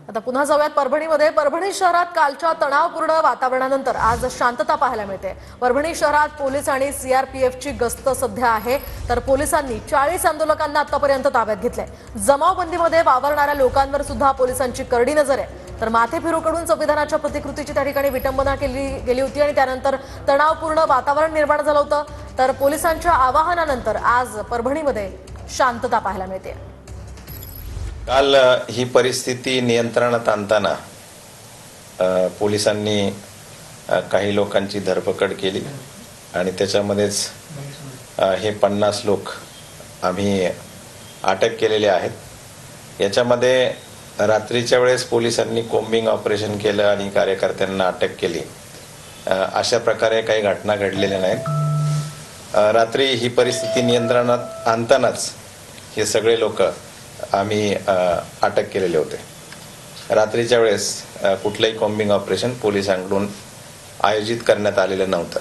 आता पुन्हा जाऊयात परभणीमध्ये। परभणी शहरात कालच्या तणावपूर्ण वातावरणानंतर आज शांतता पाहायला मिळते। परभणी शहरात पोलीस आणि सीआरपीएफची गस्त सध्या आहे, तर पोलिसांनी 40 आंदोलकांना आतापर्यंत ताब्यात घेतलंय। जमावबंदीमध्ये वावरणाऱ्या लोकांवर सुद्धा पोलिसांची करडी नजर आहे। तर माथेफिरूकडून संविधानाच्या प्रतिकृतीची त्या ठिकाणी विटंबना केली गेली होती आणि त्यानंतर तणावपूर्ण वातावरण निर्माण झालं होतं। तर पोलिसांच्या आवाहनानंतर आज परभणीमध्ये शांतता पाहायला मिळते। काल ही परिस्थिती नियंत्रणात आणताना पोलिसांनी काही लोकांची धरपकड केली आणि त्याच्यामध्येच हे 50 लोक आम्ही अटक केलेले आहेत। याच्यामध्ये रात्रीच्या वेळेस पोलिसांनी कोम्बिंग ऑपरेशन केलं आणि कार्यकर्त्यांना अटक केली। अशा प्रकारे काही घटना घडलेल्या नाहीत। रात्री ही परिस्थिती नियंत्रणात आणतानाच हे सगळे लोक आम्ही अटक केलेले होते। रात्रीच्या वेळेस कुठलंही कॉम्बिंग ऑपरेशन पोलिसांकडून आयोजित करण्यात आलेलं नव्हतं।